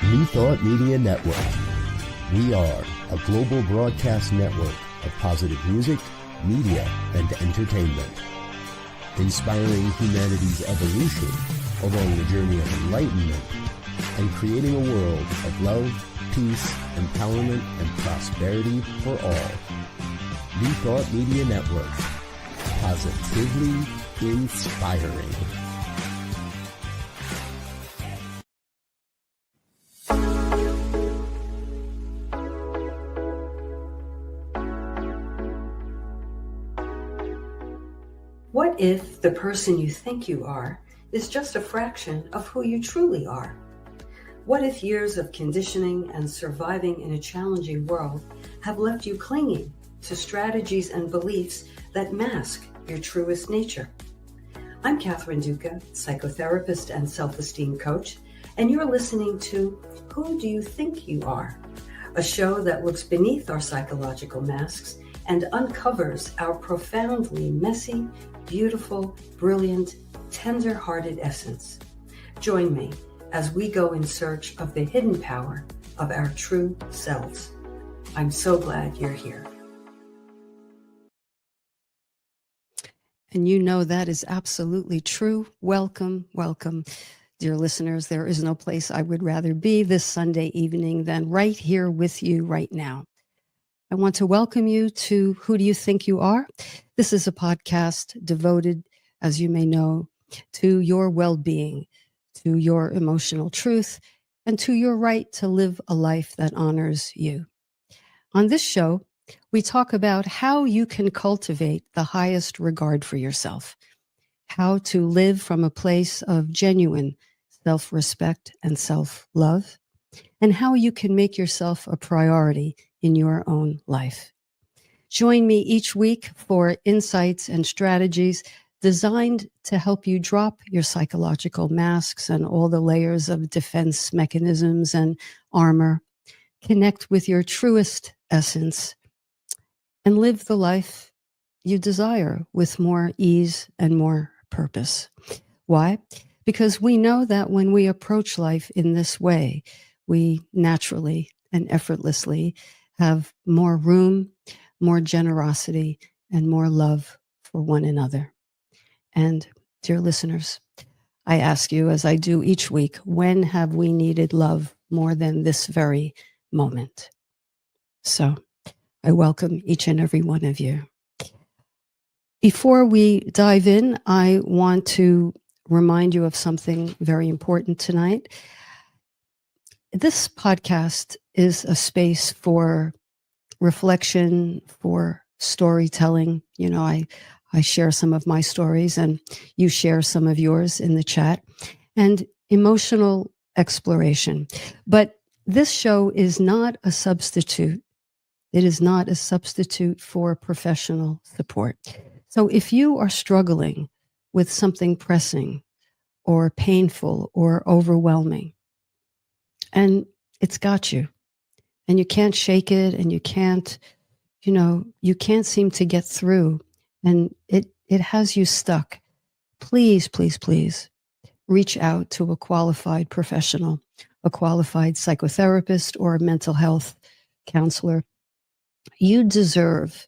New Thought Media Network. We are a global broadcast network of positive music, media, and entertainment, inspiring humanity's evolution along the journey of enlightenment and creating a world of love, peace, empowerment, and prosperity for all. New Thought Media Network. Positively inspiring. What if the person you think you are is just a fraction of who you truly are? What if years of conditioning and surviving in a challenging world have left you clinging to strategies and beliefs that mask your truest nature? I'm Catherine Duca, psychotherapist and self-esteem coach, and you're listening to Who Do You Think You Are? A show that looks beneath our psychological masks and uncovers our profoundly messy, beautiful, brilliant, tender-hearted essence. Join me as we go in search of the hidden power of our true selves. I'm so glad you're here. And you know that is absolutely true. Welcome, welcome, dear listeners. There is no place I would rather be this Sunday evening than right here with you right now. I want to welcome you to Who Do You Think You Are? This is a podcast devoted, as you may know, to your well-being, to your emotional truth, and to your right to live a life that honors you. On this show, we talk about how you can cultivate the highest regard for yourself, how to live from a place of genuine self-respect and self-love, and how you can make yourself a priority in your own life. Join me each week for insights and strategies designed to help you drop your psychological masks and all the layers of defense mechanisms and armor, connect with your truest essence, and live the life you desire with more ease and more purpose. Why? Because we know that when we approach life in this way, we naturally and effortlessly have more room, more generosity, and more love for one another. And dear listeners, I ask you, as I do each week, when have we needed love more than this very moment? So I welcome each and every one of you. Before we dive in, I want to remind you of something very important tonight. This podcast is a space for reflection, for storytelling. You know, I share some of my stories and you share some of yours in the chat, and emotional exploration. But this show is not a substitute. It is not a substitute for professional support. So if you are struggling with something pressing or painful or overwhelming, and it's got you, and you can't shake it, and you can't seem to get through, and it has you stuck, please, please, please reach out to a qualified professional, a qualified psychotherapist or a mental health counselor. You deserve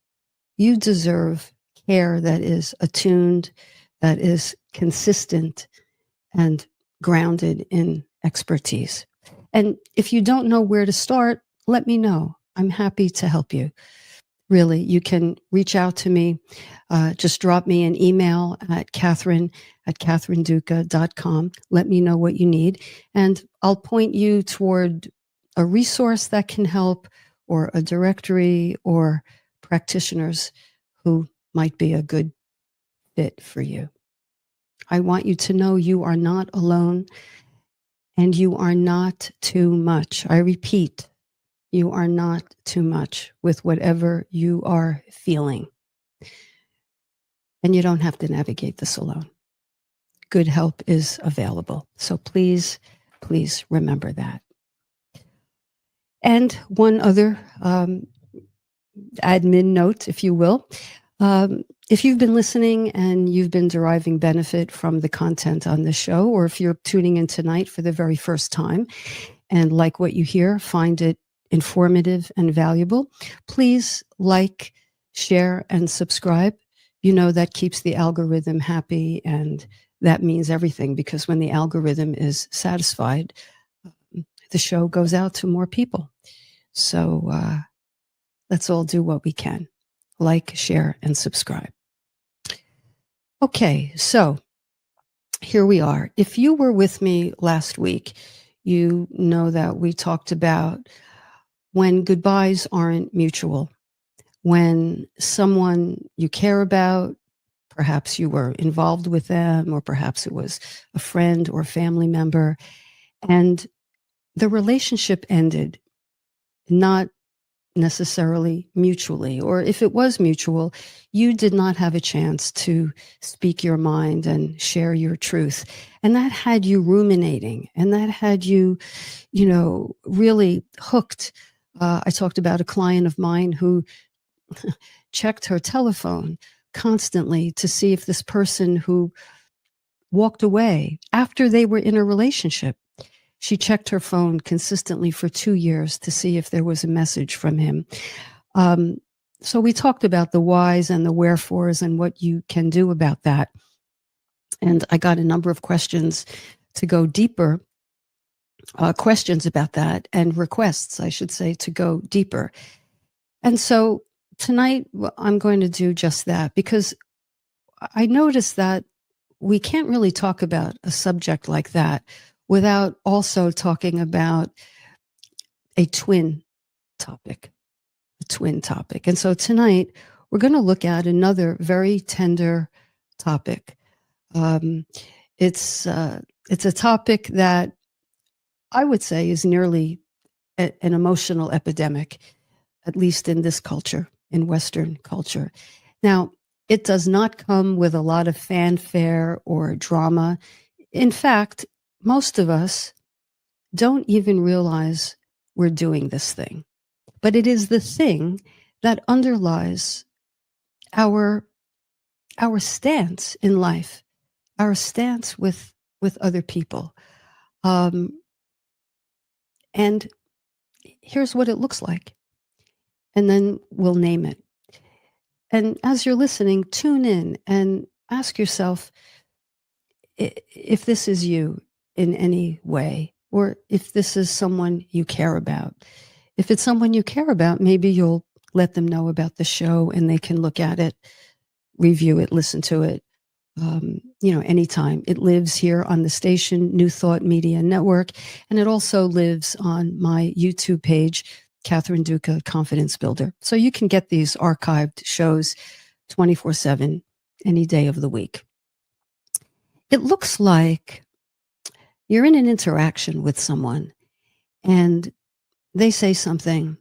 care that is attuned, that is consistent, and grounded in expertise. And if you don't know where to start, let me know. I'm happy to help you. Really, you can reach out to me. Just drop me an email at catherineduca.com. Let me know what you need, and I'll point you toward a resource that can help, or a directory, or practitioners who might be a good fit for you. I want you to know you are not alone, and you are not too much. I repeat, you are not too much with whatever you are feeling. And you don't have to navigate this alone. Good help is available. So please, please remember that. And one other admin note, if you will. If you've been listening and you've been deriving benefit from the content on the show, or if you're tuning in tonight for the very first time and like what you hear, find it informative and valuable, please like, share, and subscribe. You know, that keeps the algorithm happy, and that means everything, because when the algorithm is satisfied, the show goes out to more people. So let's all do what we can. Like, share, and subscribe. Okay, so here we are. If you were with me last week, you know that we talked about when goodbyes aren't mutual, when someone you care about, perhaps you were involved with them, or perhaps it was a friend or family member, and the relationship ended, not necessarily mutually, or if it was mutual, you did not have a chance to speak your mind and share your truth. And that had you ruminating, and that had you, really hooked. I talked about a client of mine who checked her telephone constantly to see if this person who walked away after they were in a relationship, she checked her phone consistently for 2 years to see if there was a message from him. So we talked about the whys and the wherefores and what you can do about that. And I got a number of questions to go deeper, questions about that, and requests, I should say, to go deeper. And so tonight I'm going to do just that, because I noticed that we can't really talk about a subject like that without also talking about a twin topic. And so tonight we're going to look at another very tender topic. It's a topic that I would say is nearly an emotional epidemic, at least in this culture, in Western culture. Now, it does not come with a lot of fanfare or drama. In fact, most of us don't even realize we're doing this thing. But it is the thing that underlies our stance in life, our stance with other people. And here's what it looks like. And then we'll name it. And as you're listening, tune in and ask yourself if this is you in any way, or if this is someone you care about. If it's someone you care about, maybe you'll let them know about the show and they can look at it, review it, listen to it, anytime. It lives here on the station, New Thought Media Network, and it also lives on my YouTube page, Catherine Duca, Confidence Builder. So you can get these archived shows 24/7, any day of the week. It looks like you're in an interaction with someone and they say something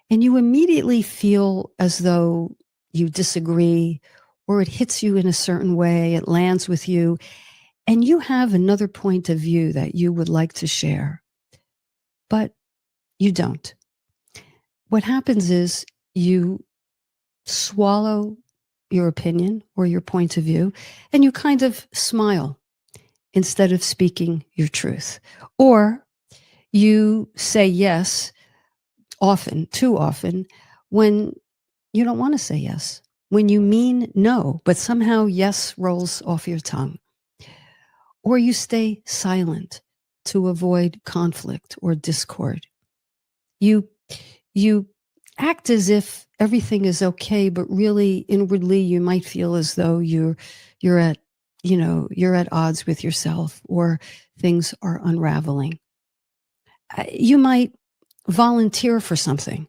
and you immediately feel as though you disagree, or it hits you in a certain way, it lands with you, and you have another point of view that you would like to share, but you don't. What happens is you swallow your opinion or your point of view, and you kind of smile instead of speaking your truth. Or you say yes often, too often, when you don't want to say yes, when you mean no, but somehow yes rolls off your tongue. Or you stay silent to avoid conflict or discord. You act as if everything is okay, but really inwardly you might feel as though you're at odds with yourself, or things are unraveling. You might volunteer for something,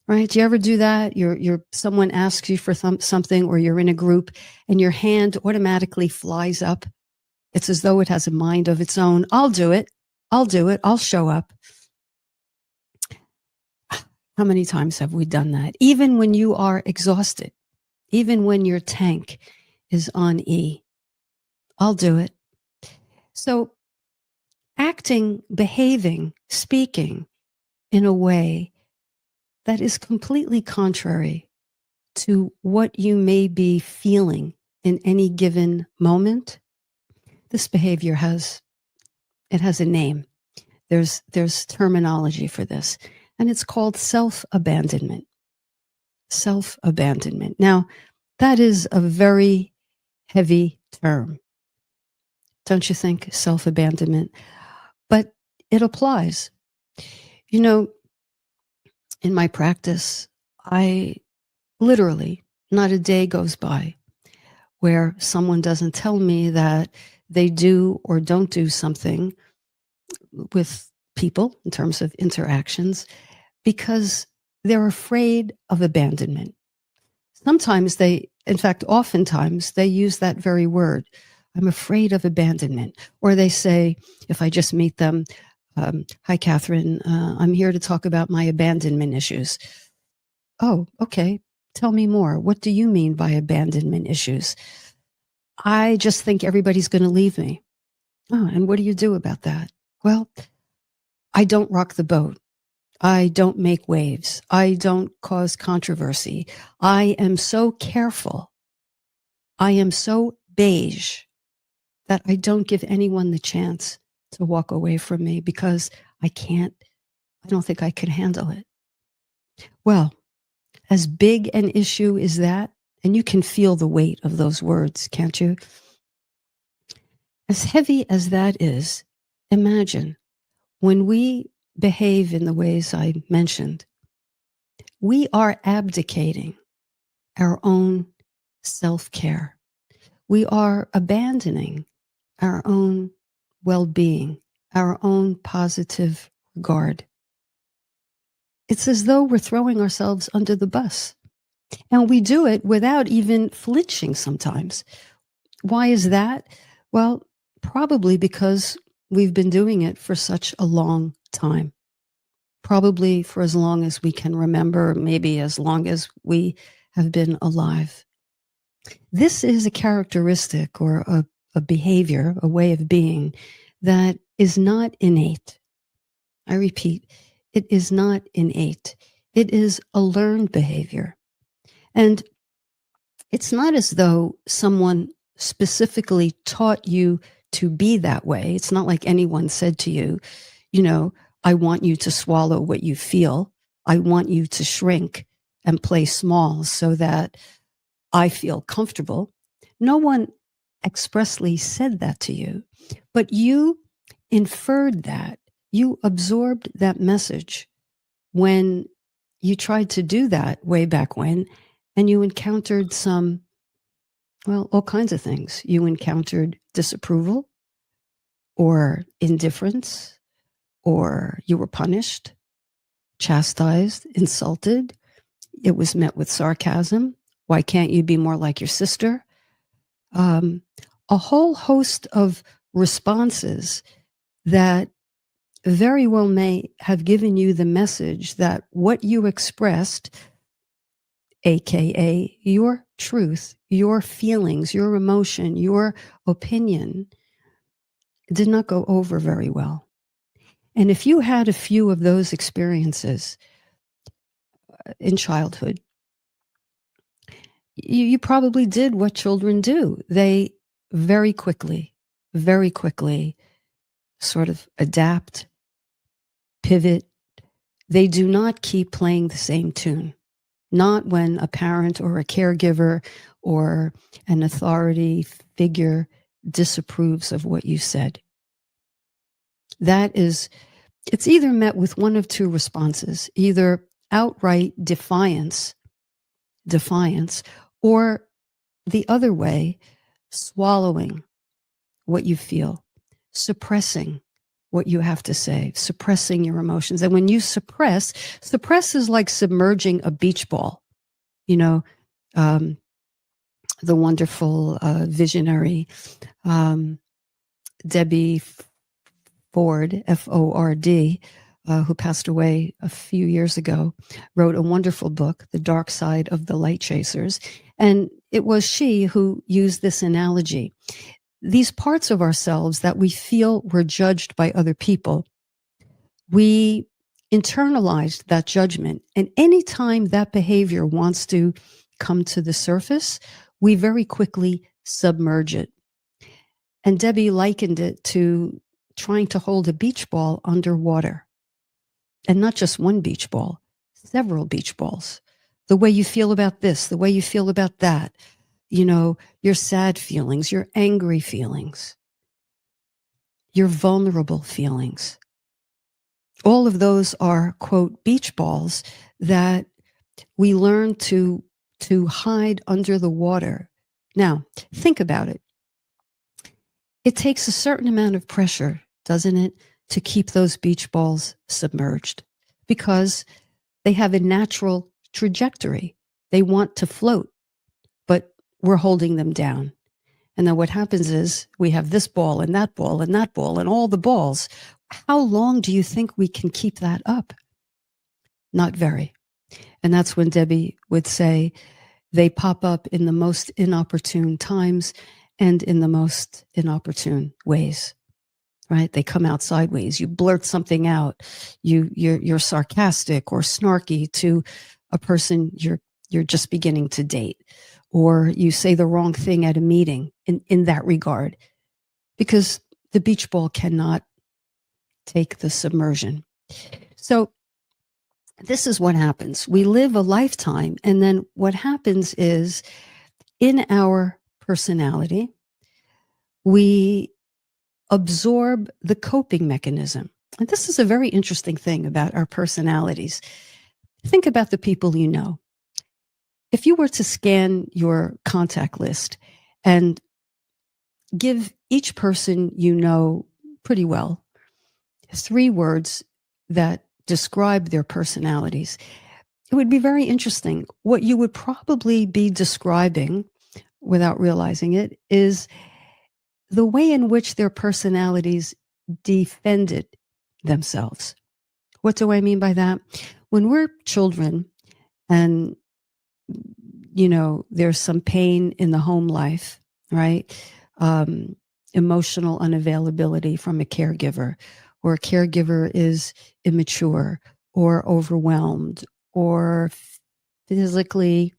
right? Do you ever do that? Someone asks you for something, or you're in a group and your hand automatically flies up. It's as though it has a mind of its own. I'll do it. I'll show up. How many times have we done that? Even when you are exhausted, even when your tank is on E, I'll do it. So acting, behaving, speaking in a way that is completely contrary to what you may be feeling in any given moment, this behavior has a name. There's terminology for this, and it's called self-abandonment. Self-abandonment. Now, that is a very heavy term, don't you think? Self-abandonment. But it applies. You know, in my practice, I literally, not a day goes by where someone doesn't tell me that they do or don't do something with people in terms of interactions because they're afraid of abandonment. Sometimes in fact, oftentimes they use that very word. I'm afraid of abandonment. Or they say, if I just meet them, hi, Catherine, I'm here to talk about my abandonment issues. Oh, okay. Tell me more. What do you mean by abandonment issues? I just think everybody's going to leave me. Oh, and what do you do about that? Well, I don't rock the boat. I don't make waves. I don't cause controversy. I am so careful. I am so beige that I don't give anyone the chance to walk away from me because I don't think I can handle it. Well, as big an issue as that, and you can feel the weight of those words, can't you? As heavy as that is, imagine when we behave in the ways I mentioned, we are abdicating our own self-care. We are abandoning our own well-being, our own positive regard. It's as though we're throwing ourselves under the bus. And we do it without even flinching sometimes. Why is that? Well, probably because we've been doing it for such a long time. Probably for as long as we can remember, maybe as long as we have been alive. This is a characteristic or a behavior, a way of being that is not innate. I repeat, it is not innate. It is a learned behavior. And it's not as though someone specifically taught you to be that way. It's not like anyone said to you, I want you to swallow what you feel. I want you to shrink and play small so that I feel comfortable. No one expressly said that to you, but you inferred that. You absorbed that message when you tried to do that way back when, and you encountered all kinds of things. You encountered disapproval or indifference, or you were punished, chastised, insulted. It was met with sarcasm. Why can't you be more like your sister? A whole host of responses that very well may have given you the message that what you expressed, AKA your truth, your feelings, your emotion, your opinion, did not go over very well. And if you had a few of those experiences in childhood, you probably did what children do. They very quickly sort of adapt, pivot. They do not keep playing the same tune. Not when a parent or a caregiver or an authority figure disapproves of what you said. It's either met with one of two responses, either outright defiance, or the other way, swallowing what you feel, suppressing what you have to say, suppressing your emotions. And when you suppress is like submerging a beach ball. The wonderful visionary Debbie Ford, Ford, who passed away a few years ago, wrote a wonderful book, The Dark Side of the Light Chasers. And it was she who used this analogy. These parts of ourselves that we feel were judged by other people, we internalized that judgment. And anytime that behavior wants to come to the surface, we very quickly submerge it. And Debbie likened it to trying to hold a beach ball underwater. And not just one beach ball, several beach balls. The way you feel about this, the way you feel about that, your sad feelings, your angry feelings, your vulnerable feelings. All of those are, quote, beach balls that we learn to hide under the water. Now, think about it. It takes a certain amount of pressure, doesn't it, to keep those beach balls submerged, because they have a natural trajectory. They want to float, but we're holding them down. And then what happens is we have this ball and that ball and that ball and all the balls. How long do you think we can keep that up? Not very. And that's when Debbie would say they pop up in the most inopportune times and in the most inopportune ways. Right? They come out sideways. You blurt something out. You're sarcastic or snarky to a person you're just beginning to date, or you say the wrong thing at a meeting in that regard, because the beach ball cannot take the submersion. So this is what happens. We live a lifetime, and then what happens is in our personality, we absorb the coping mechanism. And this is a very interesting thing about our personalities. Think about the people you know. If you were to scan your contact list and give each person you know pretty well 3 words that describe their personalities, it would be very interesting. What you would probably be describing, without realizing it, is the way in which their personalities defended themselves. What do I mean by that? When we're children and, there's some pain in the home life, right? Emotional unavailability from a caregiver, or a caregiver is immature or overwhelmed or physically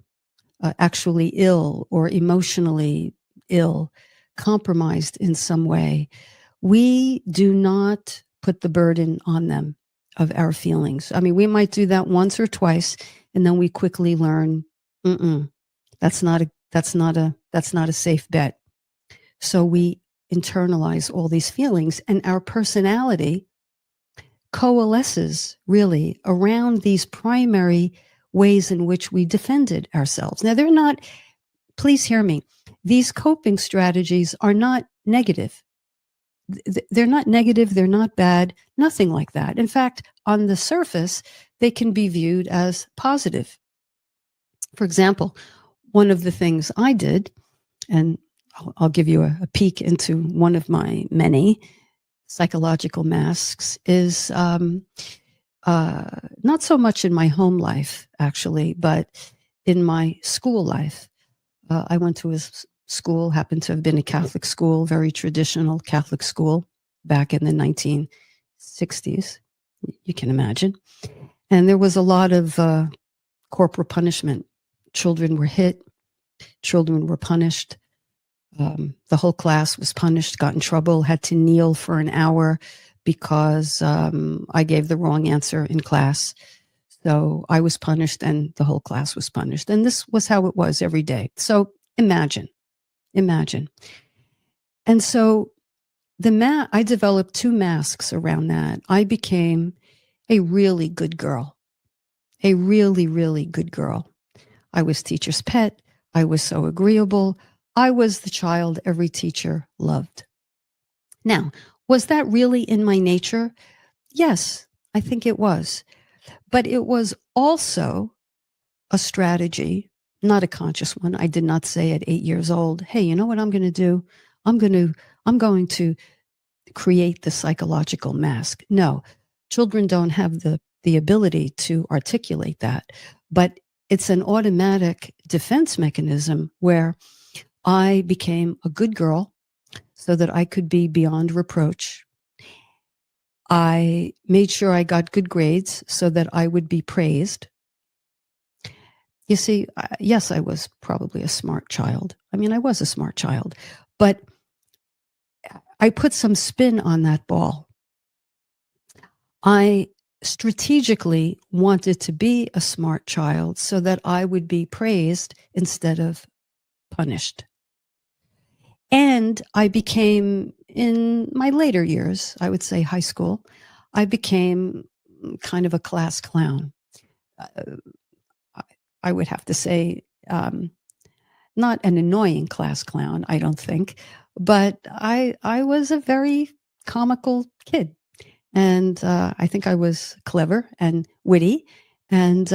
actually ill or emotionally ill, compromised in some way. We do not put the burden on them of our feelings. I mean, we might do that once or twice, and then we quickly learn, that's not a safe bet. So we internalize all these feelings, and our personality coalesces really around these primary ways in which we defended ourselves. Now, they're not, please hear me, these coping strategies are not negative. They're not negative, they're not bad, nothing like that. In fact, on the surface, they can be viewed as positive. For example, one of the things I did, and I'll give you a peek into one of my many psychological masks, is not so much in my home life, actually, but in my school life. I went to a school, happened to have been a Catholic school, very traditional Catholic school back in the 1960s, you can imagine. And there was a lot of corporal punishment. Children were hit, children were punished. The whole class was punished, got in trouble, had to kneel for an hour because I gave the wrong answer in class. So I was punished and the whole class was punished. And this was how it was every day. So imagine. And so I developed 2 masks around that. I became a really good girl, a really, really good girl. I was teacher's pet. I was so agreeable. I was the child every teacher loved. Now, was that really in my nature? Yes, I think it was. But it was also a strategy, not a conscious one. I did not say at 8 years old, hey, you know what I'm going to do? I'm going to create the psychological mask. No, children don't have the ability to articulate that, but it's an automatic defense mechanism where I became a good girl so that I could be beyond reproach. I made sure I got good grades so that I would be praised. You see, yes, I was probably a smart child. I mean, I was a smart child, but I put some spin on that ball. I strategically wanted to be a smart child so that I would be praised instead of punished. And I became, in my later years, I would say high school, I became kind of a class clown. I would have to say, not an annoying class clown, I don't think, but I was a very comical kid. And I think I was clever and witty. And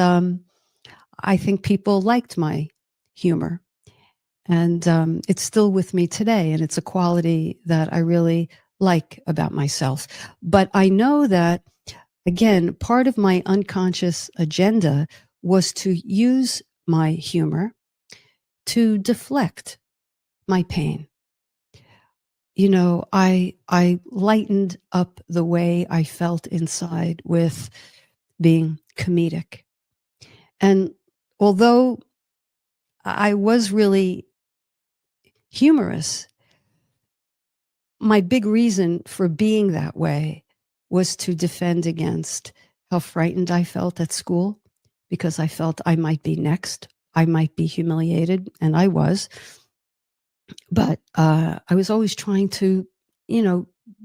I think people liked my humor. And it's still with me today. And it's a quality that I really like about myself. But I know that, again, part of my unconscious agenda was to use my humor to deflect my pain. You know, I lightened up the way I felt inside with being comedic. And although I was really humorous, my big reason for being that way was to defend against how frightened I felt at school, because I felt I might be next. I might be humiliated, and I was. But I was always trying to,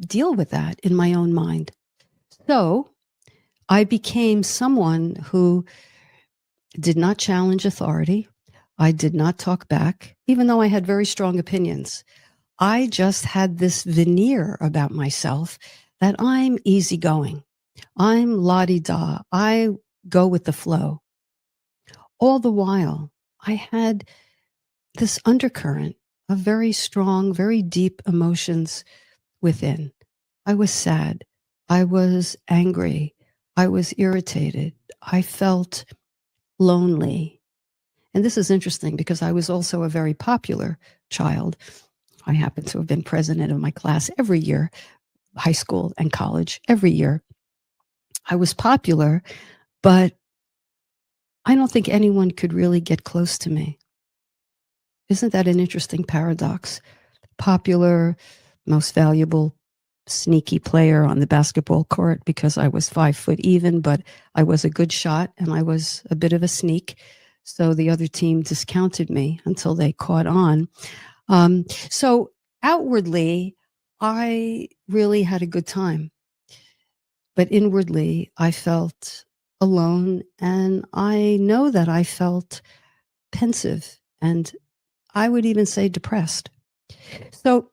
deal with that in my own mind. So I became someone who did not challenge authority. I did not talk back, even though I had very strong opinions. I just had this veneer about myself that I'm easygoing. I'm la-di-da. I go with the flow. All the while, I had this undercurrent of very strong, very deep emotions within. I was sad. I was angry. I was irritated. I felt lonely. And this is interesting because I was also a very popular child. I happen to have been president of my class every year, high school and college, every year. I was popular, but I don't think anyone could really get close to me. Isn't that an interesting paradox? Popular, most valuable, sneaky player on the basketball court because I was 5 foot even, but I was a good shot and I was a bit of a sneak. So the other team discounted me until they caught on. So outwardly, I really had a good time. But inwardly, I felt alone. And I know that I felt pensive and I would even say depressed. So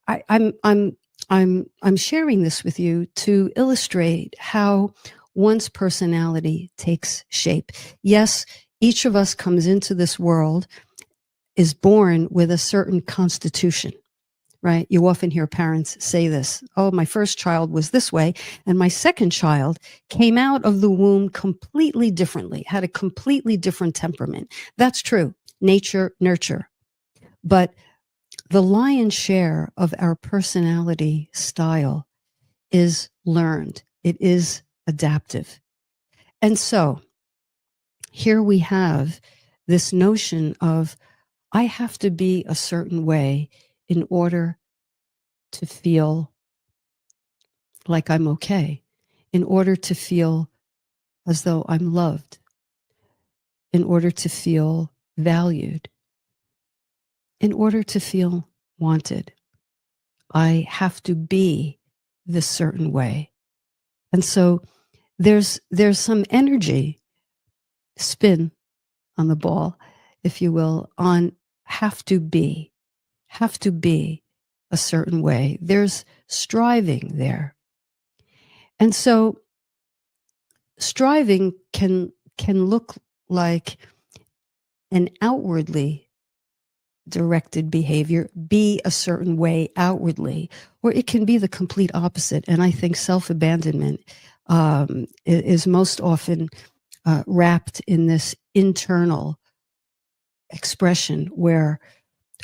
I'm sharing this with you to illustrate how one's personality takes shape. Yes, each of us comes into this world, is born with a certain constitution, right? You often hear parents say this, oh, my first child was this way, and my second child came out of the womb completely differently, had a completely different temperament. That's true. Nature, nurture. But the lion's share of our personality style is learned. It is adaptive. And so here we have this notion of I have to be a certain way in order to feel like I'm okay, in order to feel as though I'm loved, in order to feel valued, in order to feel wanted. I have to be this certain way. And so there's some energy spin on the ball, if you will, on have to be a certain way. There's striving there. And so striving can look like an outwardly directed behavior, be a certain way outwardly, or it can be the complete opposite. And I think self-abandonment is most often wrapped in this internal expression where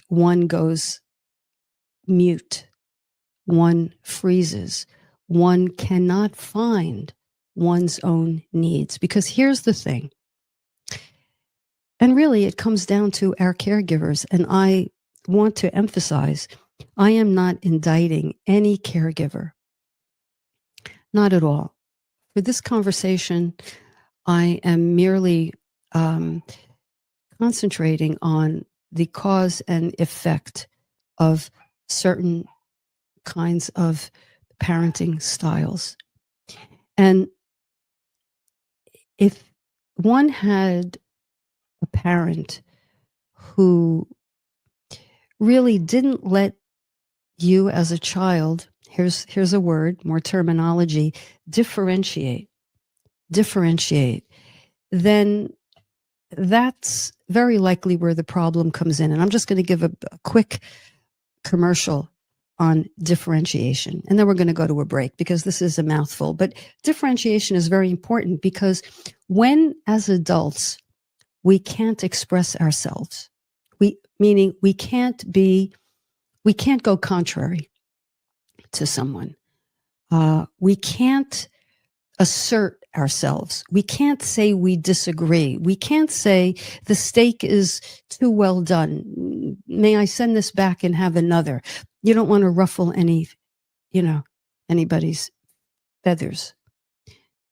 one goes mute, one freezes, one cannot find one's own needs. Because here's the thing, And really, it comes down to our caregivers. And I want to emphasize, I am not indicting any caregiver. Not at all. For this conversation, I am merely concentrating on the cause and effect of certain kinds of parenting styles. And if one had a parent who really didn't let you as a child, here's a word, more terminology, differentiate, then that's very likely where the problem comes in. And I'm just going to give a quick commercial on differentiation. And then we're going to go to a break because this is a mouthful. But differentiation is very important because when, as adults, we can't express ourselves, meaning we can't go contrary to someone. We can't assert ourselves. We can't say we disagree. We can't say the steak is too well done. May I send this back and have another? You don't want to ruffle anybody's feathers.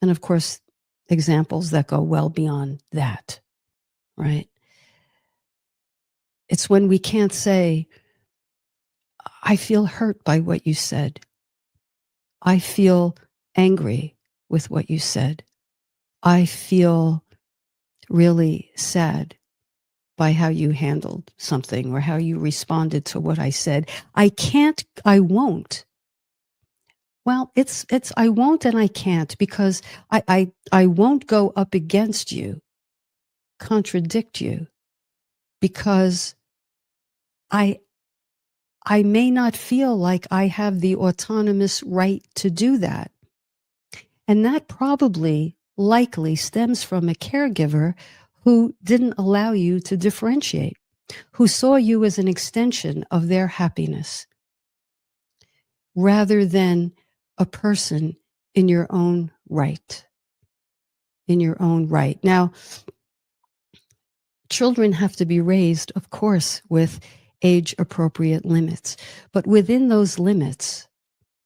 And of course, examples that go well beyond that, right? It's when we can't say, I feel hurt by what you said. I feel angry with what you said. I feel really sad by how you handled something or how you responded to what I said. I won't. Well, it's I won't and I can't because I won't go up against you, contradict you, because I may not feel like I have the autonomous right to do that. And that likely stems from a caregiver who didn't allow you to differentiate, who saw you as an extension of their happiness rather than a person in your own right. Now, children have to be raised, of course, with age-appropriate limits. But within those limits,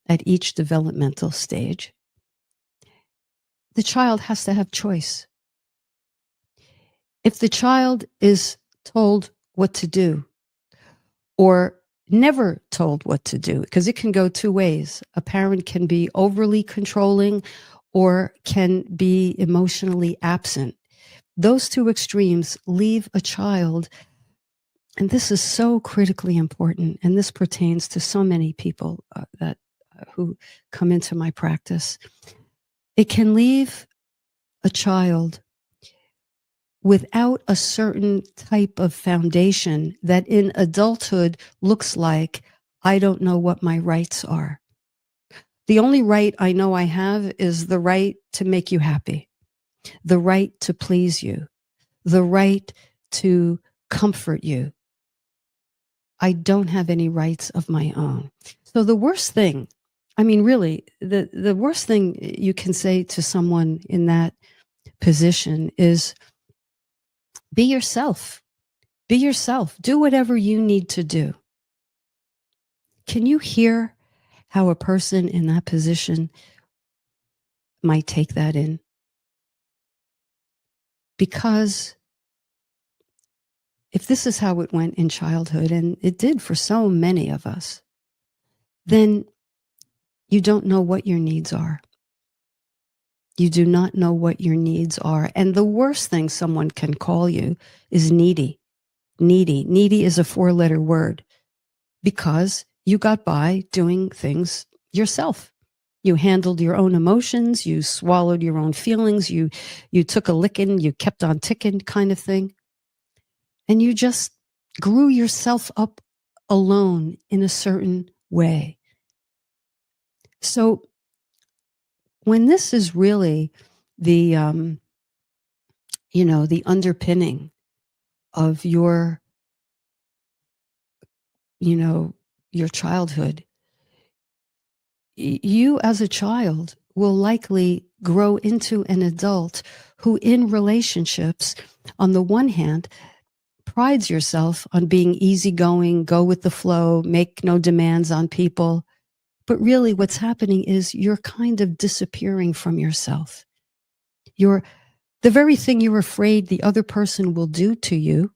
at each developmental stage, the child has to have choice. If the child is told what to do or never told what to do, because it can go two ways. A parent can be overly controlling or can be emotionally absent. Those two extremes leave a child, and this is so critically important, and this pertains to so many people who come into my practice. It can leave a child without a certain type of foundation that in adulthood looks like, I don't know what my rights are. The only right I know I have is the right to make you happy, the right to please you, the right to comfort you. I don't have any rights of my own. So the worst thing, really, the worst thing you can say to someone in that position is be yourself. Be yourself. Do whatever you need to do. Can you hear how a person in that position might take that in? Because if this is how it went in childhood, and it did for so many of us, then you don't know what your needs are. You do not know what your needs are. And the worst thing someone can call you is needy. Needy. Needy is a 4-letter word because you got by doing things yourself. You handled your own emotions. You swallowed your own feelings. You took a licking. You kept on ticking, kind of thing. And you just grew yourself up alone in a certain way. So when this is really the underpinning of your childhood, you as a child will likely grow into an adult who in relationships, on the one hand, prides yourself on being easygoing, go with the flow, make no demands on people. But really what's happening is you're kind of disappearing from yourself. The very thing you're afraid the other person will do to you,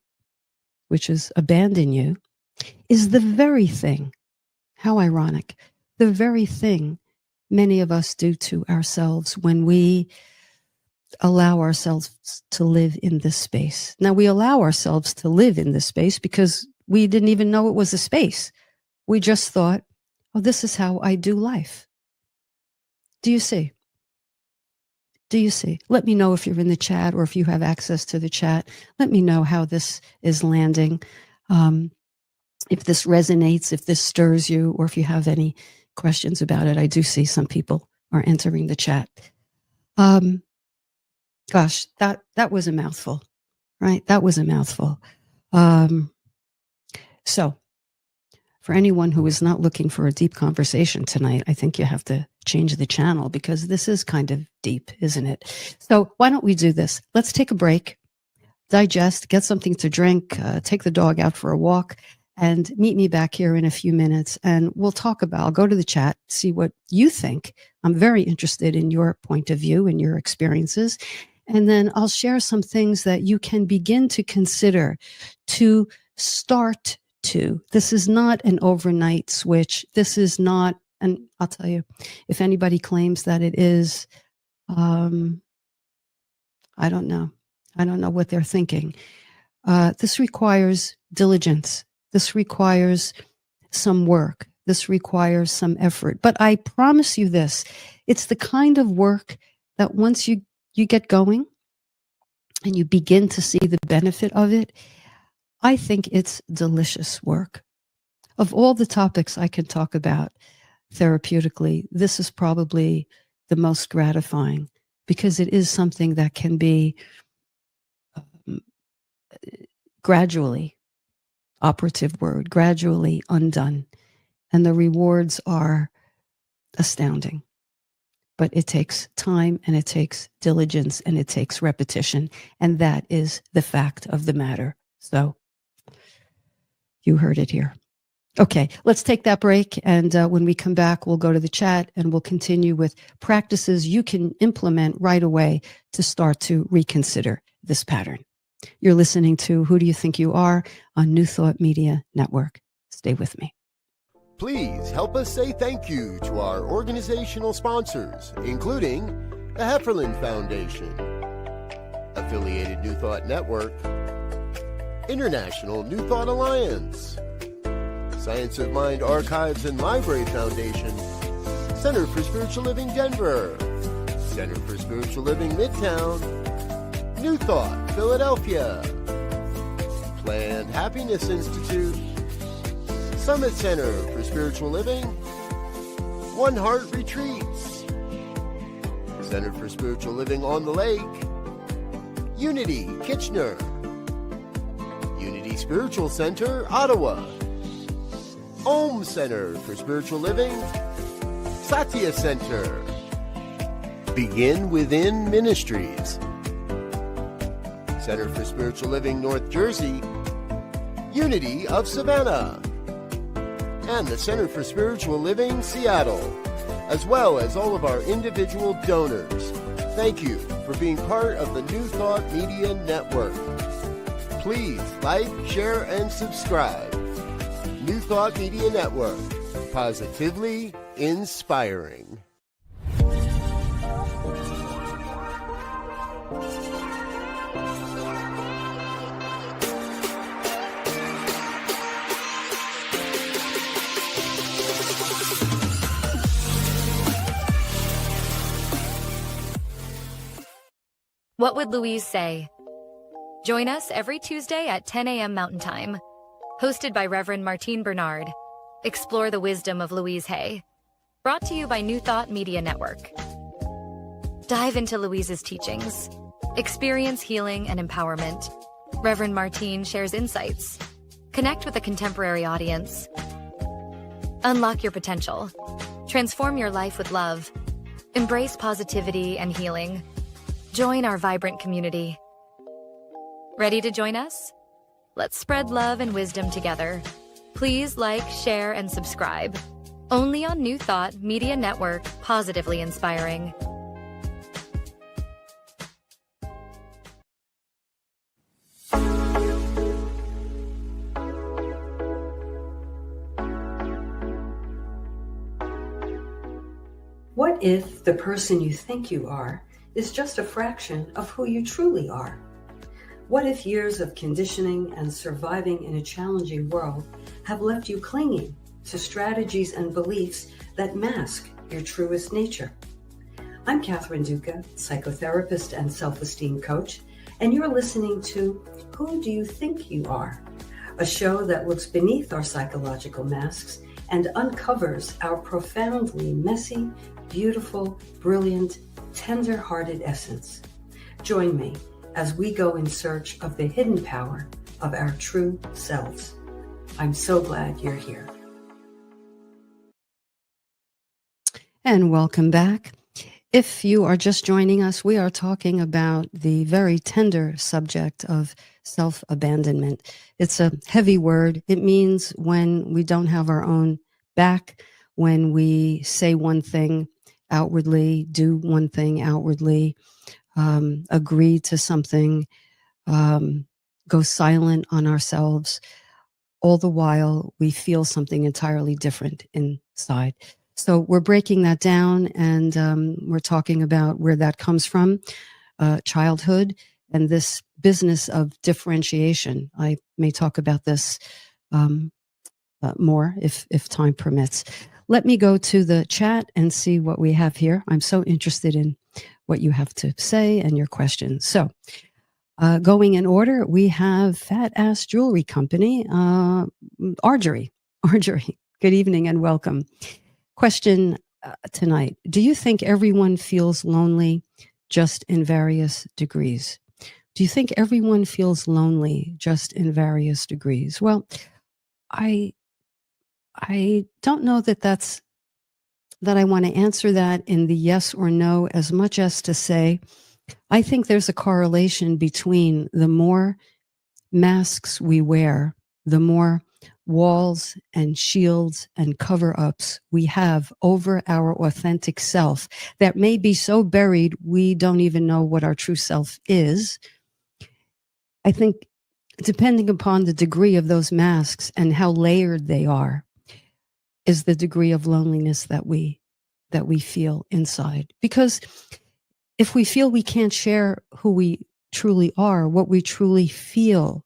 which is abandon you, is the very thing, how ironic, the very thing many of us do to ourselves when we allow ourselves to live in this space. Now, we allow ourselves to live in this space because we didn't even know it was a space. We just thought, oh, this is how I do life. Do you see? Do you see? Let me know if you're in the chat or if you have access to the chat. Let me know how this is landing. If this resonates, if this stirs you, or if you have any questions about it. I do see some people are entering the chat. Gosh, that was a mouthful, right? That was a mouthful. So for anyone who is not looking for a deep conversation tonight, I think you have to change the channel because this is kind of deep, isn't it? So why don't we do this? Let's take a break, digest, get something to drink, take the dog out for a walk, and meet me back here in a few minutes. And we'll talk about, I'll go to the chat, see what you think. I'm very interested in your point of view and your experiences. And then I'll share some things that you can begin to consider to start to. This is not an overnight switch. This is not, and I'll tell you, if anybody claims that it is, I don't know. I don't know what they're thinking. This requires diligence. This requires some work. This requires some effort. But I promise you this, it's the kind of work that once you get going and you begin to see the benefit of it, I think it's delicious work. Of all the topics I can talk about therapeutically, this is probably the most gratifying because it is something that can be gradually, operative word, gradually undone. And the rewards are astounding. But it takes time and it takes diligence and it takes repetition. And that is the fact of the matter. So you heard it here. Okay, let's take that break. And when we come back, we'll go to the chat and we'll continue with practices you can implement right away to start to reconsider this pattern. You're listening to Who Do You Think You Are on New Thought Media Network. Stay with me. Please help us say thank you to our organizational sponsors, including the Hefferland Foundation, Affiliated New Thought Network, International New Thought Alliance, Science of Mind Archives and Library Foundation, Center for Spiritual Living Denver, Center for Spiritual Living Midtown, New Thought Philadelphia, Planned Happiness Institute, Summit Center for Spiritual Living, One Heart Retreats, Center for Spiritual Living on the Lake, Unity Kitchener, Unity Spiritual Center Ottawa, Om Center for Spiritual Living, Satya Center, Begin Within Ministries, Center for Spiritual Living North Jersey, Unity of Savannah, and the Center for Spiritual Living Seattle, as well as all of our individual donors. Thank you for being part of the New Thought Media Network. Please like, share, and subscribe. New Thought Media Network, positively inspiring. What would Louise say? Join us every Tuesday at 10 a.m. Mountain Time. Hosted by Reverend Martine Bernard. Explore the wisdom of Louise Hay. Brought to you by New Thought Media Network. Dive into Louise's teachings. Experience healing and empowerment. Reverend Martine shares insights. Connect with a contemporary audience. Unlock your potential. Transform your life with love. Embrace positivity and healing. Join our vibrant community. Ready to join us? Let's spread love and wisdom together. Please like, share, and subscribe. Only on New Thought Media Network, positively inspiring. What if the person you think you are is just a fraction of who you truly are? What if years of conditioning and surviving in a challenging world have left you clinging to strategies and beliefs that mask your truest nature? I'm Catherine Duca, psychotherapist and self-esteem coach, and you're listening to Who Do You Think You Are? A show that looks beneath our psychological masks and uncovers our profoundly messy, beautiful, brilliant, tender-hearted essence. Join me as we go in search of the hidden power of our true selves. I'm so glad you're here. And welcome back. If you are just joining us, we are talking about the very tender subject of self-abandonment. It's a heavy word. It means when we don't have our own back, when we say one thing outwardly, do one thing outwardly, agree to something, go silent on ourselves, all the while we feel something entirely different inside. So we're breaking that down, and we're talking about where that comes from, childhood, and this business of differentiation. I may talk about this more if time permits. Let me go to the chat and see what we have here. I'm so interested in what you have to say and your questions. So going in order, we have Fat Ass Jewelry Company, Argery. Good evening and welcome. Question tonight. Do you think everyone feels lonely just in various degrees? Do you think everyone feels lonely just in various degrees? Well, I don't know that I want to answer that in the yes or no, as much as to say, I think there's a correlation between the more masks we wear, the more walls and shields and cover-ups we have over our authentic self that may be so buried we don't even know what our true self is. I think depending upon the degree of those masks and how layered they are is the degree of loneliness that we feel inside. Because if we feel we can't share who we truly are, what we truly feel,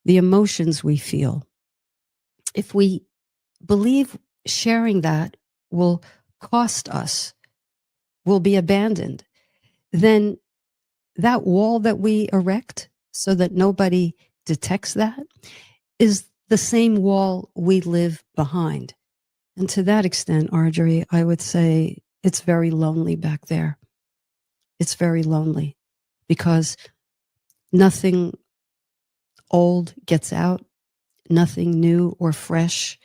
the emotions we feel, if we believe sharing that will cost us, will be abandoned, then that wall that we erect so that nobody detects that is the same wall we live behind. And to that extent, Argery, I would say it's very lonely back there. It's very lonely because nothing old gets out, nothing new or fresh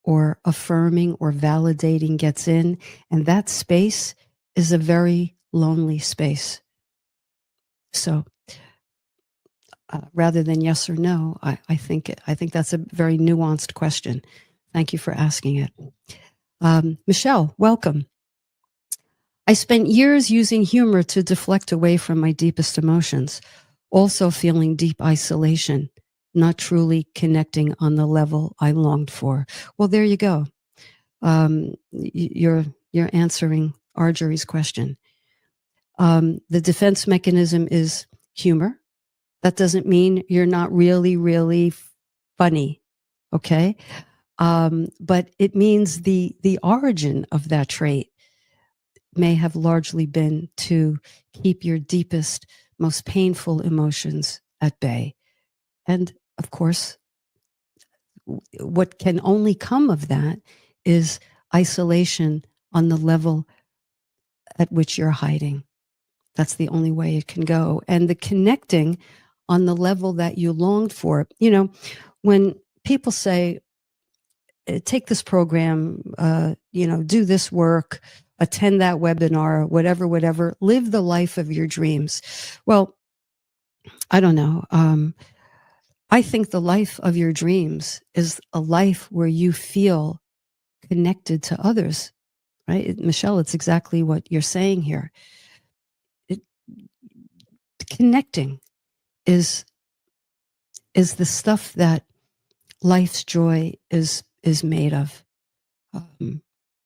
or affirming or validating gets in. And that space is a very lonely space. So rather than yes or no, I think that's a very nuanced question. Thank you for asking it. Michelle, welcome. I spent years using humor to deflect away from my deepest emotions, also feeling deep isolation, not truly connecting on the level I longed for. Well, there you go. You're answering Argery's question. The defense mechanism is humor. That doesn't mean you're not really, really funny, okay? But it means the origin of that trait may have largely been to keep your deepest, most painful emotions at bay. And of course, what can only come of that is isolation on the level at which you're hiding. That's the only way it can go. And the connecting on the level that you longed for. You know, when people say, take this program, do this work, attend that webinar, whatever, live the life of your dreams. Well, I don't know. I think the life of your dreams is a life where you feel connected to others, right? Michelle, it's exactly what you're saying here. Connecting is the stuff that life's joy is made of.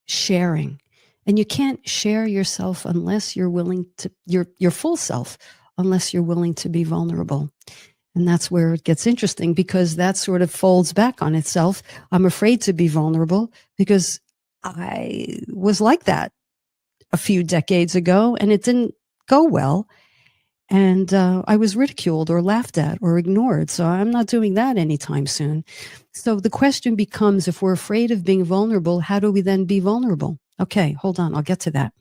Sharing. And you can't share yourself unless you're willing to, your full self, unless you're willing to be vulnerable. And that's where it gets interesting, because that sort of folds back on itself. I'm afraid to be vulnerable because I was like that a few decades ago and it didn't go well. And I was ridiculed or laughed at or ignored. So I'm not doing that anytime soon. So the question becomes, if we're afraid of being vulnerable, how do we then be vulnerable? Okay, hold on. I'll get to that.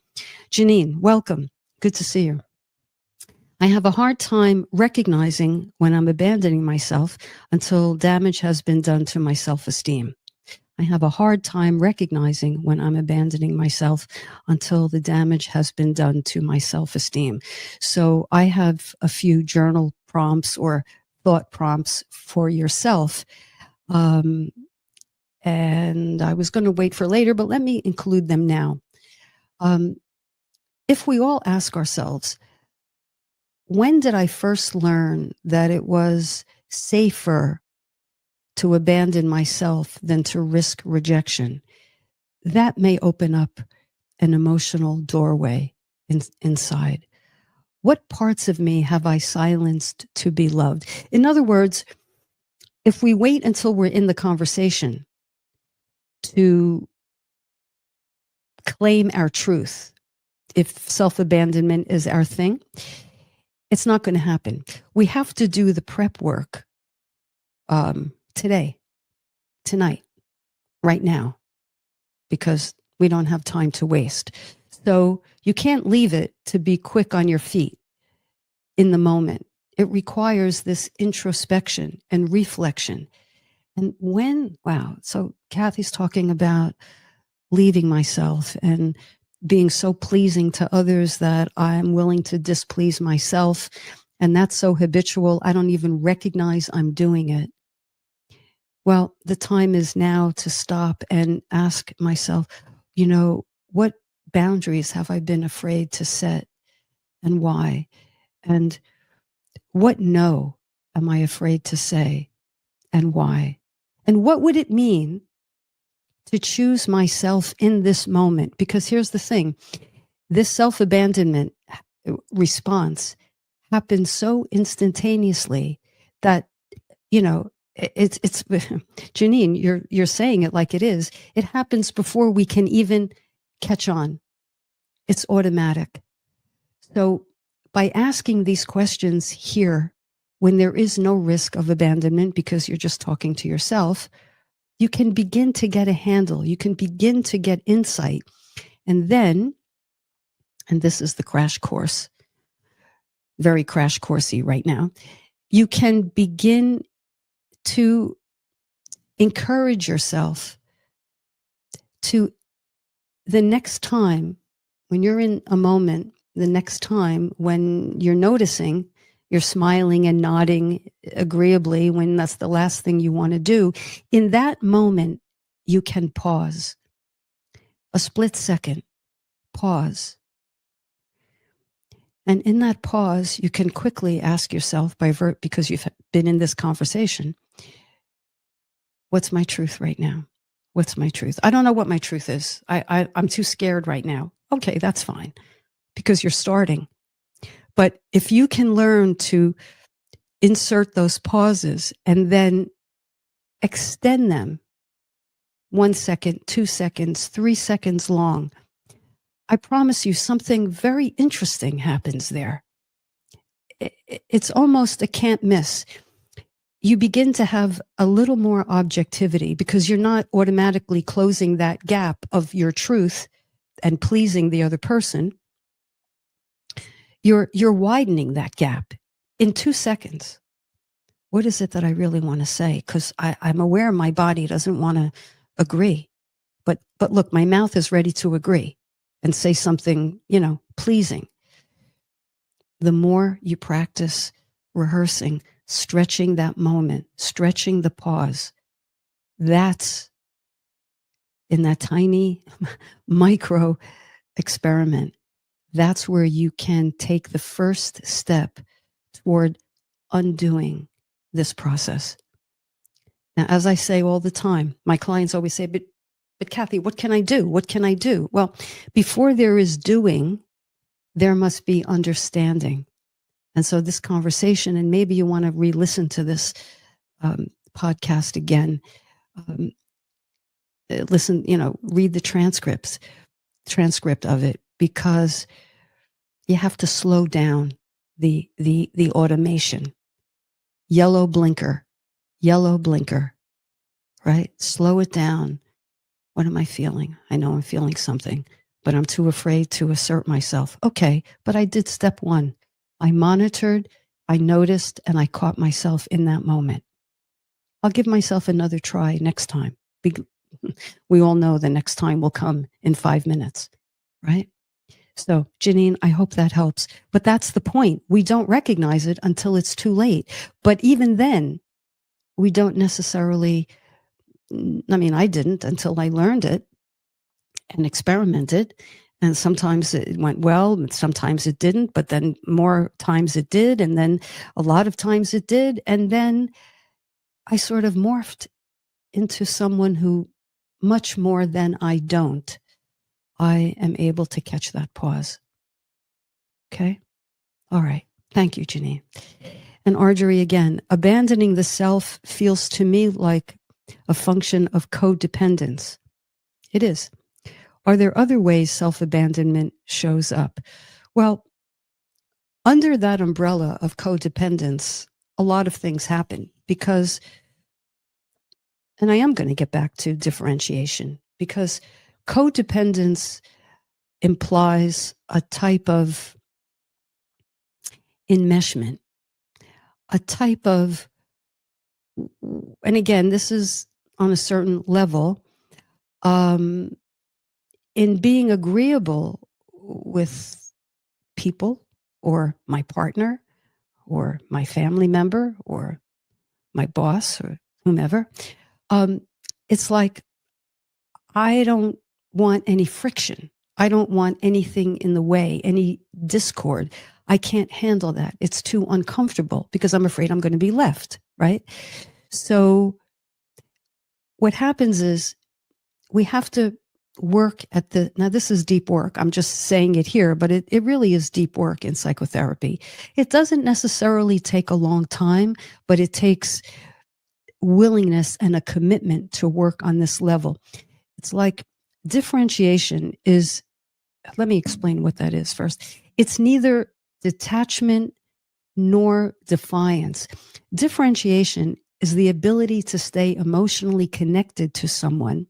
Janine, welcome. Good to see you. I have a hard time recognizing when I'm abandoning myself until damage has been done to my self-esteem. I have a hard time recognizing when I'm abandoning myself until the damage has been done to my self-esteem. So I have a few journal prompts or thought prompts for yourself. And I was going to wait for later, but let me include them now. If we all ask ourselves, when did I first learn that it was safer to abandon myself than to risk rejection? That may open up an emotional doorway inside. What parts of me have I silenced to be loved? In other words, if we wait until we're in the conversation to claim our truth, if self-abandonment is our thing, it's not going to happen. We have to do the prep work today, tonight, right now, because we don't have time to waste. So you can't leave it to be quick on your feet in the moment. It requires this introspection and reflection. And so Kathy's talking about leaving myself and being so pleasing to others that I'm willing to displease myself. And that's so habitual, I don't even recognize I'm doing it. Well, the time is now to stop and ask myself, what boundaries have I been afraid to set and why? And what no am I afraid to say and why? And what would it mean to choose myself in this moment? Because here's the thing, this self-abandonment response happens so instantaneously that, it's Janine, you're saying it like it is. It happens before we can even catch on. It's automatic. So by asking these questions here, when there is no risk of abandonment because you're just talking to yourself, you can begin to get a handle. You can begin to get insight. And then, and this is the crash course, very crash coursey right now, you can begin to encourage yourself to, the next time when you're in a moment, the next time when you're noticing you're smiling and nodding agreeably when that's the last thing you want to do, in that moment, you can pause. A split second, pause. And in that pause, you can quickly ask yourself, because you've been in this conversation, what's my truth right now? What's my truth? I don't know what my truth is. I'm too scared right now. Okay, that's fine, because you're starting. But if you can learn to insert those pauses and then extend them 1 second, 2 seconds, 3 seconds long, I promise you something very interesting happens there. It's almost a can't miss. You begin to have a little more objectivity because you're not automatically closing that gap of your truth and pleasing the other person. You're widening that gap in 2 seconds. What is it that I really want to say? Because I'm aware my body doesn't want to agree. But look, my mouth is ready to agree. and say something, pleasing. The more you practice rehearsing, stretching that moment, stretching the pause, that's in that tiny micro experiment. That's where you can take the first step toward undoing this process. Now, as I say all the time, my clients always say, but Kathy, what can I do? What can I do? Well, before there is doing, there must be understanding. And so this conversation, and maybe you want to re-listen to this podcast again, listen, read the transcript of it, because you have to slow down the automation. Yellow blinker, right? Slow it down. What am I feeling? I know I'm feeling something, but I'm too afraid to assert myself. Okay, but I did step one. I monitored, I noticed, and I caught myself in that moment. I'll give myself another try next time. We all know the next time will come in 5 minutes, right? So, Janine, I hope that helps. But that's the point. We don't recognize it until it's too late. But even then, we don't necessarily, I didn't until I learned it and experimented. And sometimes it went well, and sometimes it didn't, but then more times it did. And then a lot of times it did. And then I sort of morphed into someone who, much more than I don't, I am able to catch that pause. Okay? All right. Thank you, Janine. And Arjorie again, abandoning the self feels to me like a function of codependence. It is. Are there other ways self-abandonment shows up? Well, under that umbrella of codependence, a lot of things happen because, and I am going to get back to differentiation, because codependence implies a type of enmeshment, a type of, and again, this is on a certain level, in being agreeable with people or my partner or my family member or my boss or whomever. It's like, I don't want any friction. I don't want anything in the way, any discord. I can't handle that. It's too uncomfortable because I'm afraid I'm going to be left, right? So what happens is we have to work at now this is deep work. I'm just saying it here, but it really is deep work in psychotherapy. It doesn't necessarily take a long time, but it takes willingness and a commitment to work on this level. It's like differentiation is, let me explain what that is first. It's neither detachment nor defiance. Differentiation is the ability to stay emotionally connected to someone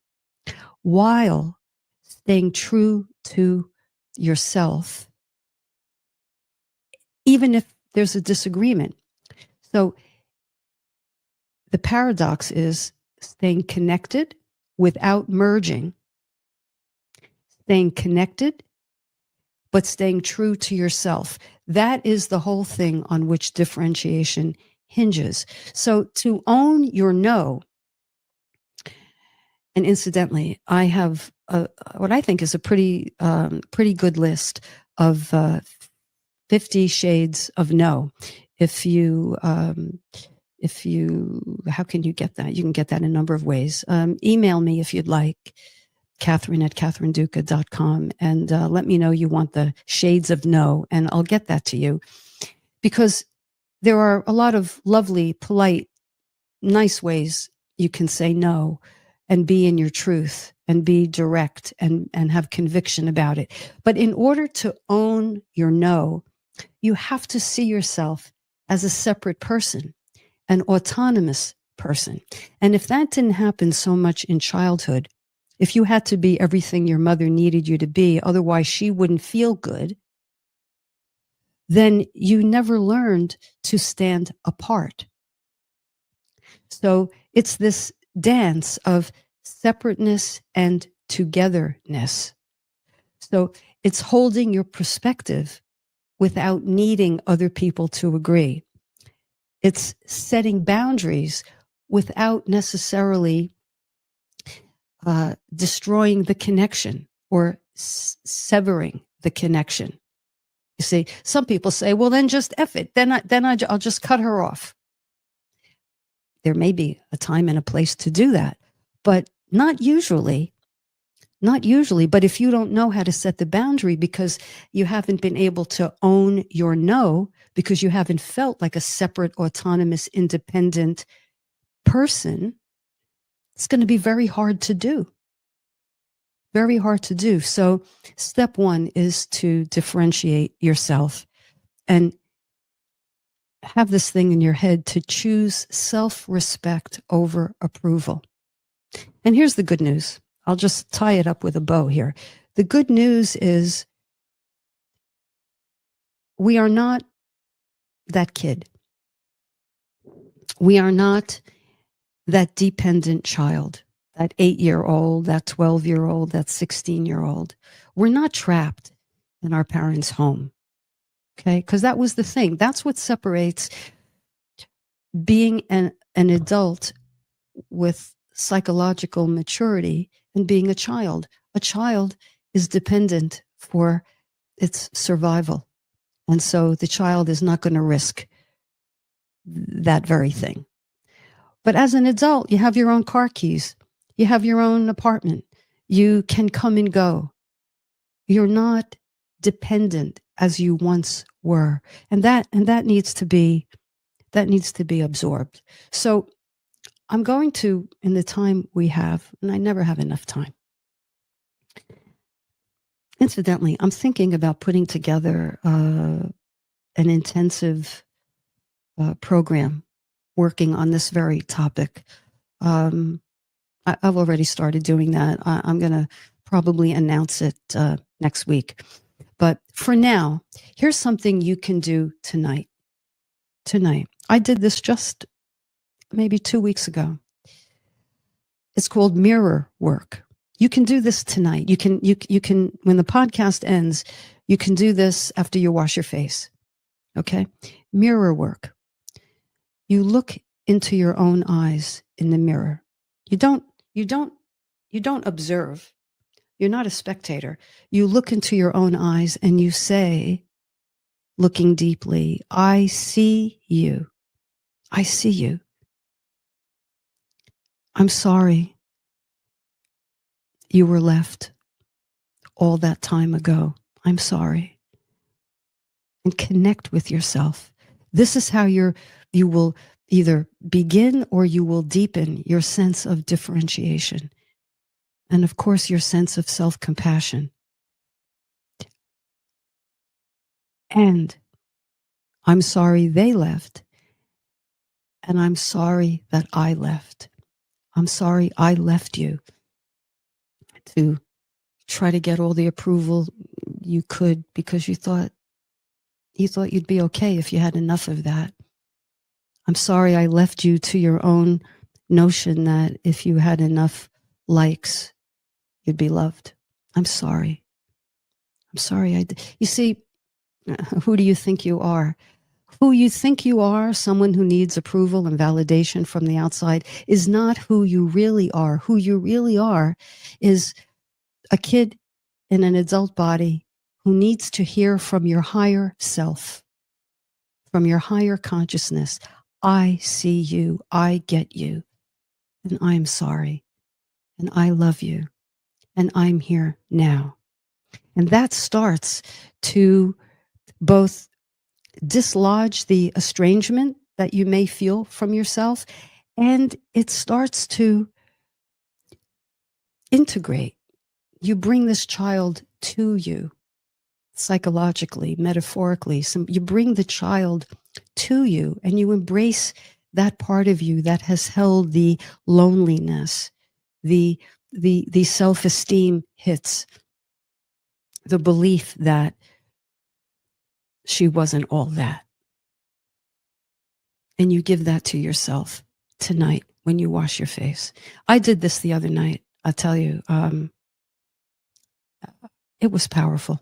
while staying true to yourself, even if there's a disagreement. So the paradox is staying connected without merging, staying connected, but staying true to yourself. That is the whole thing on which differentiation hinges. So to own your no, and incidentally, I have what I think is a pretty good list of 50 shades of no. If you, how can you get that? You can get that in a number of ways. Email me if you'd like, Catherine@catherineduca.com, and let me know you want the shades of no, and I'll get that to you. Because there are a lot of lovely, polite, nice ways you can say no and be in your truth and be direct and have conviction about it. But in order to own your no, you have to see yourself as a separate person, an autonomous person. And if that didn't happen so much in childhood, if you had to be everything your mother needed you to be, otherwise she wouldn't feel good, then you never learned to stand apart. So it's this dance of separateness and togetherness. So it's holding your perspective without needing other people to agree. It's setting boundaries without necessarily destroying the connection or severing the connection. You see, some people say, well, then just F it. I'll just cut her off. There may be a time and a place to do that, but not usually. Not usually, but if you don't know how to set the boundary because you haven't been able to own your no, because you haven't felt like a separate, autonomous, independent person, it's going to be very hard to do. Very hard to do. So step one is to differentiate yourself and have this thing in your head to choose self-respect over approval. And here's the good news. I'll just tie it up with a bow here. The good news is we are not that kid. We are not that dependent child, that 8-year-old, that 12-year-old, that 16-year-old. We're not trapped in our parents' home. Okay? Because that was the thing. That's what separates being an adult with psychological maturity and being a child. A child is dependent for its survival. And so the child is not going to risk that very thing. But as an adult, you have your own car keys. You have your own apartment. You can come and go. You're not dependent as you once were. And that needs to be absorbed. So I'm going to, in the time we have, and I never have enough time. Incidentally, I'm thinking about putting together an intensive program working on this very topic. I've already started doing that. I'm going to probably announce it next week. But for now, here's something you can do tonight. I did this just maybe 2 weeks ago. It's called mirror work. You can do this tonight. You can, when the podcast ends, you can do this after you wash your face. Okay? Mirror work. You look into your own eyes in the mirror. You don't observe. You're not a spectator. You look into your own eyes and you say, looking deeply, I see you. I see you. I'm sorry you were left all that time ago. I'm sorry. And connect with yourself. This is how you will either begin or you will deepen your sense of differentiation. And of course, your sense of self-compassion. And I'm sorry they left. And I'm sorry that I left. I'm sorry I left you to try to get all the approval you could because you thought you'd be okay if you had enough of that. I'm sorry I left you to your own notion that if you had enough likes, you'd be loved. I'm sorry. I'm sorry. You see, who do you think you are? Who you think you are, someone who needs approval and validation from the outside, is not who you really are. Who you really are is a kid in an adult body who needs to hear from your higher self, from your higher consciousness. I see you, I get you, and I'm sorry, and I love you, and I'm here now. And that starts to both dislodge the estrangement that you may feel from yourself, and it starts to integrate. You bring this child to you psychologically, metaphorically. You bring the child to you and you embrace that part of you that has held the loneliness, the self-esteem hits, the belief that she wasn't all that. And you give that to yourself tonight when you wash your face. I did this the other night. I'll tell you, it was powerful.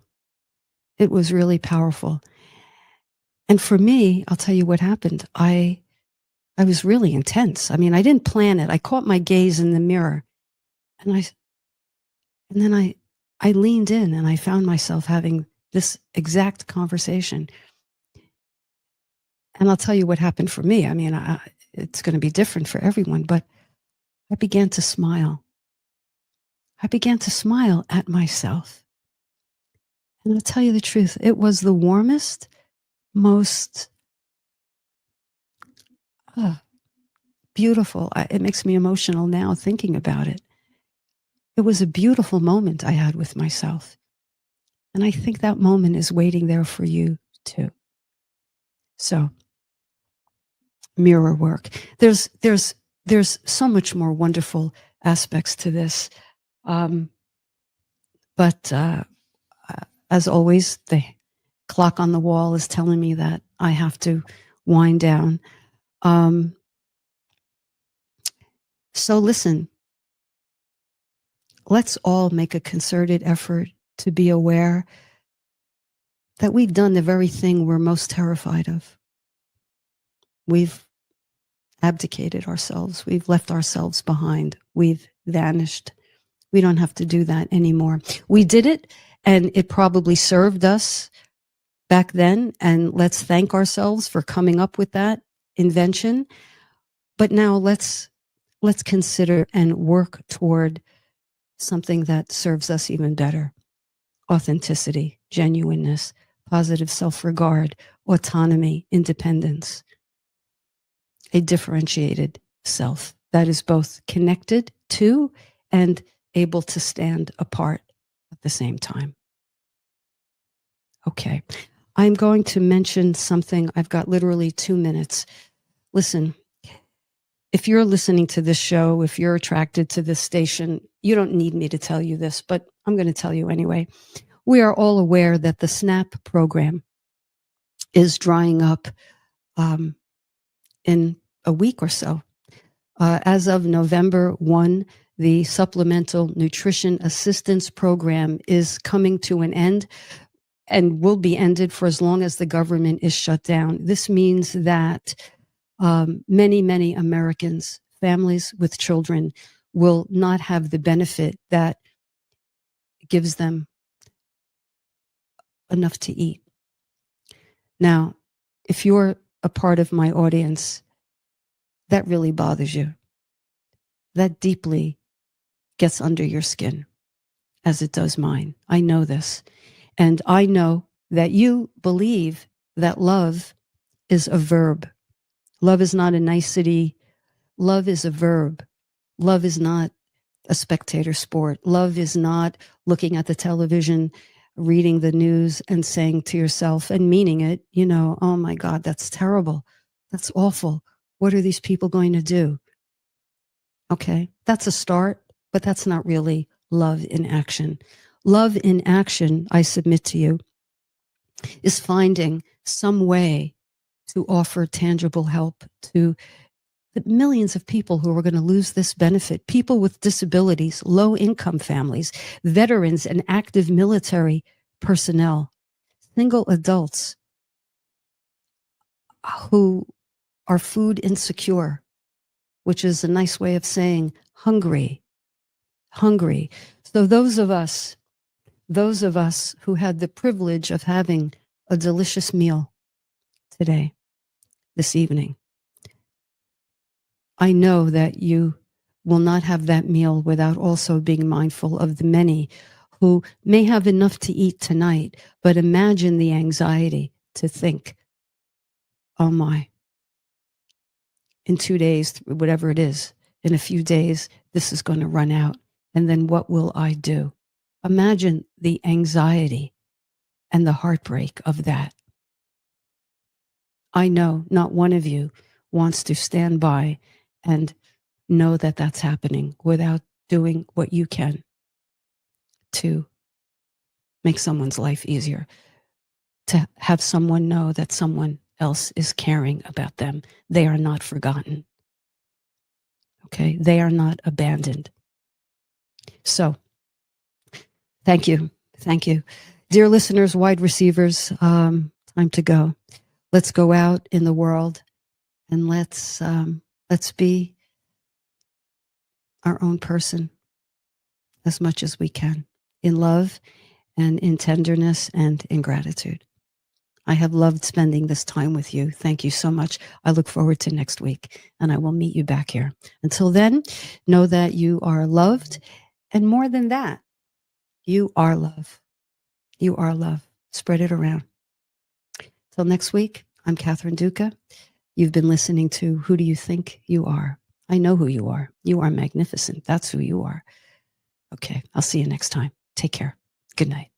It was really powerful. And for me, I'll tell you what happened. I was really intense. I mean, I didn't plan it. I caught my gaze in the mirror, and then I leaned in, and I found myself having this exact conversation. And I'll tell you what happened for me. I mean, it's going to be different for everyone, but I began to smile. I began to smile at myself. And I'll tell you the truth, it was the warmest, most beautiful. It makes me emotional now thinking about it. It was a beautiful moment I had with myself. And I think that moment is waiting there for you too. So, mirror work. There's so much more wonderful aspects to this. But as always, the clock on the wall is telling me that I have to wind down. So listen, let's all make a concerted effort to be aware that we've done the very thing we're most terrified of. We've abdicated ourselves. We've left ourselves behind. We've vanished. We don't have to do that anymore. We did it, and it probably served us back then, and let's thank ourselves for coming up with that invention. But now let's consider and work toward something that serves us even better. Authenticity, genuineness, positive self-regard, autonomy, independence. A differentiated self that is both connected to and able to stand apart at the same time. Okay, I'm going to mention something. I've got literally 2 minutes. Listen, if you're listening to this show, if you're attracted to this station, you don't need me to tell you this, but I'm going to tell you anyway. We are all aware that the SNAP program is drying up in a week or so. As of November 1, the Supplemental Nutrition Assistance Program is coming to an end and will be ended for as long as the government is shut down. This means that many, many Americans, families with children, will not have the benefit that gives them enough to eat. Now, if you're a part of my audience, that really bothers you. That deeply gets under your skin, as it does mine. I know this. And I know that you believe that love is a verb. Love is not a nicety. Love is a verb. Love is not a spectator sport. Love is not looking at the television, reading the news and saying to yourself and meaning it, you know, oh my God, that's terrible. That's awful. What are these people going to do? Okay, that's a start, but that's not really love in action. Love in action, I submit to you, is finding some way to offer tangible help to the millions of people who are going to lose this benefit, people with disabilities, low-income families, veterans and active military personnel, single adults who are food insecure, which is a nice way of saying hungry. So those of us who had the privilege of having a delicious meal today, this evening, I know that you will not have that meal without also being mindful of the many who may have enough to eat tonight, but imagine the anxiety to think, oh my, in 2 days, whatever it is, in a few days, this is going to run out. And then what will I do? Imagine the anxiety and the heartbreak of that. I know not one of you wants to stand by and know that that's happening without doing what you can to make someone's life easier, to have someone know that someone else is caring about them. They are not forgotten. Okay, they are not abandoned. So, thank you Thank you. Dear listeners, wide receivers, time to go. Let's go out in the world and let's be our own person as much as we can, in love and in tenderness and in gratitude. I have loved spending this time with you. Thank you so much. I look forward to next week, and I will meet you back here. Until then, know that you are loved, and more than that, you are love. You are love. Spread it around. Till next week, I'm Catherine Duca. You've been listening to Who Do You Think You Are? I know who you are. You are magnificent. That's who you are. Okay, I'll see you next time. Take care. Good night.